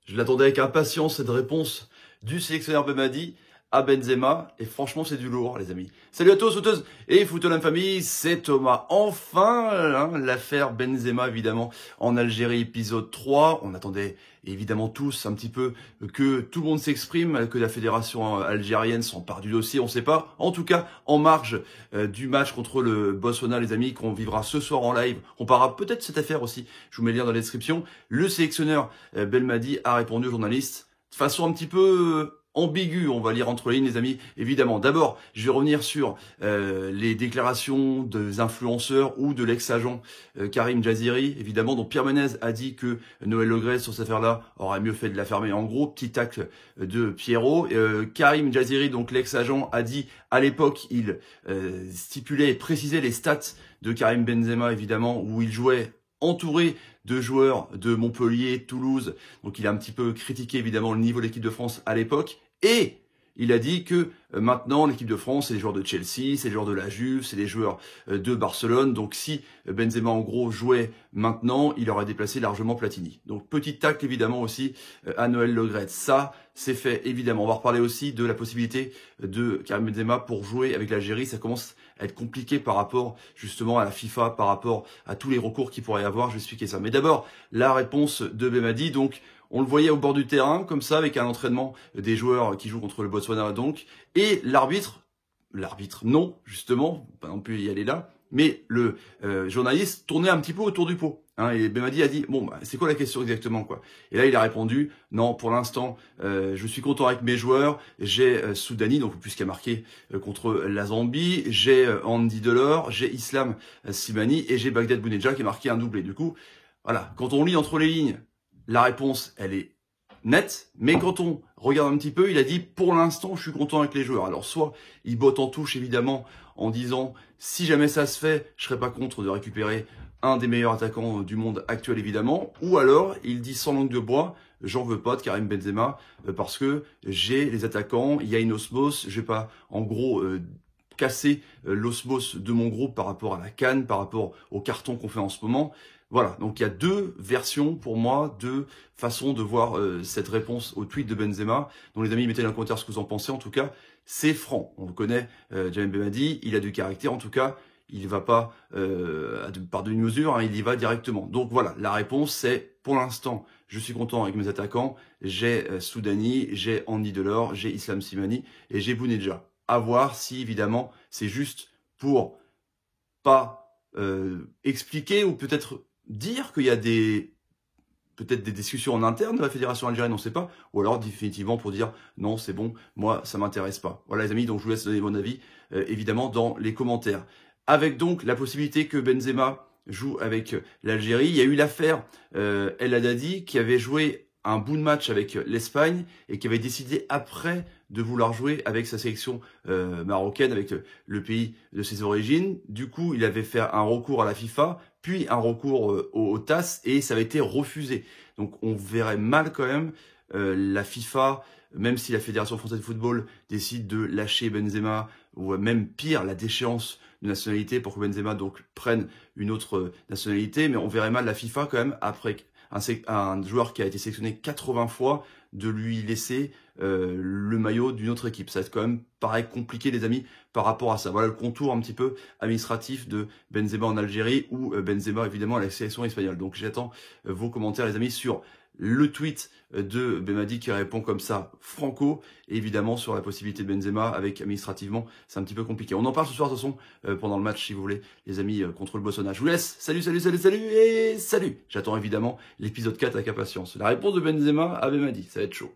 Je l'attendais avec impatience, cette réponse du sélectionneur Belmadi à Benzema. Et franchement, c'est du lourd, les amis. Salut à tous, footeuses et footeux famille, c'est Thomas. Enfin, l'affaire Benzema, évidemment, en Algérie, épisode 3. On attendait évidemment tous un petit peu que tout le monde s'exprime, que la fédération algérienne s'empare du dossier, on ne sait pas. En tout cas, en marge du match contre le Botswana, les amis, qu'on vivra ce soir en live, on parlera peut-être de cette affaire aussi. Je vous mets le lien dans la description. Le sélectionneur Belmadi a répondu aux journalistes de façon un petit peu ambigu, on va lire entre les lignes, les amis, évidemment. D'abord, je vais revenir sur les déclarations des influenceurs ou de l'ex-agent Karim Jaziri, évidemment, dont Pierre Menez a dit que Noël Le Graët, sur cette affaire-là, aurait mieux fait de la fermer. En gros, petit tacle de Pierrot. Karim Jaziri, donc l'ex-agent, a dit, à l'époque, il stipulait et précisait les stats de Karim Benzema, évidemment, où il jouait entouré de joueurs de Montpellier, Toulouse. Donc il a un petit peu critiqué évidemment le niveau de l'équipe de France à l'époque. Et il a dit que maintenant l'équipe de France, c'est les joueurs de Chelsea, c'est les joueurs de la Juve, c'est les joueurs de Barcelone. Donc si Benzema en gros jouait maintenant, il aurait déplacé largement Platini. Donc petit tacle évidemment aussi à Noël Le Graët. Ça, c'est fait évidemment. On va reparler aussi de la possibilité de Karim Benzema pour jouer avec l'Algérie. Ça commence à être compliqué par rapport justement à la FIFA, par rapport à tous les recours qu'il pourrait y avoir. Je vais expliquer ça. Mais d'abord, la réponse de Belmadi. Donc, on le voyait au bord du terrain, comme ça, avec un entraînement des joueurs qui jouent contre le Botswana, donc. Et l'arbitre, non, justement, pas non plus y aller là, mais le journaliste tournait un petit peu autour du pot. Et Belmadi a dit, bon, bah, c'est quoi la question exactement, quoi? Et là, il a répondu, non, pour l'instant, je suis content avec mes joueurs. J'ai Soudani, donc puisqu'il a marqué contre la Zambie, j'ai Andy Delors, j'ai Islam Slimani et j'ai Bagdad Bounedjah qui a marqué un doublé. Du coup, voilà, quand on lit entre les lignes, la réponse, elle est nette, mais quand on regarde un petit peu, il a dit, pour l'instant, je suis content avec les joueurs. Alors, soit il botte en touche, évidemment, en disant, si jamais ça se fait, je serais pas contre de récupérer un des meilleurs attaquants du monde actuel, évidemment, ou alors, il dit sans langue de bois, j'en veux pas de Karim Benzema, parce que j'ai les attaquants, il y a une osmose, je vais pas, en gros, casser l'osmose de mon groupe par rapport à la CAN, par rapport au carton qu'on fait en ce moment. Voilà, donc il y a deux versions pour moi, deux façons de voir cette réponse au tweet de Benzema. Donc les amis, mettez dans les commentaires ce que vous en pensez. En tout cas, c'est franc. On le connaît, Jamel Belmadi, il a du caractère. En tout cas, il ne va pas par demi-mesure, il y va directement. Donc voilà, la réponse c'est, pour l'instant, je suis content avec mes attaquants. J'ai Soudani, j'ai Andy Delors, j'ai Islam Slimani et j'ai Bounedjah. À voir si, évidemment, c'est juste pour pas expliquer ou peut-être dire qu'il y a peut-être des discussions en interne de la fédération algérienne, on ne sait pas, ou alors définitivement pour dire non, c'est bon, moi ça m'intéresse pas. Voilà les amis, donc je vous laisse donner mon avis évidemment dans les commentaires. Avec donc la possibilité que Benzema joue avec l'Algérie, il y a eu l'affaire El Haddadi qui avait joué un bout de match avec l'Espagne et qui avait décidé après de vouloir jouer avec sa sélection marocaine, avec le pays de ses origines. Du coup, il avait fait un recours à la FIFA, puis un recours au TAS, et ça avait été refusé. Donc on verrait mal quand même la FIFA, même si la Fédération française de football décide de lâcher Benzema, ou même pire, la déchéance de nationalité pour que Benzema donc prenne une autre nationalité, mais on verrait mal la FIFA quand même, après un joueur qui a été sélectionné 80 fois, de lui laisser le maillot d'une autre équipe. Ça va quand même paraît compliqué les amis par rapport à ça. Voilà le contour un petit peu administratif de Benzema en Algérie ou Benzema évidemment à la sélection espagnole. Donc j'attends vos commentaires les amis sur le tweet de Belmadi qui répond comme ça franco, et évidemment sur la possibilité de Benzema avec administrativement, c'est un petit peu compliqué. On en parle ce soir de toute façon pendant le match si vous voulez les amis contre le Botswana. Je vous laisse, salut et salut. J'attends évidemment l'épisode 4 avec impatience. La réponse de Benzema à Belmadi, ça va être chaud.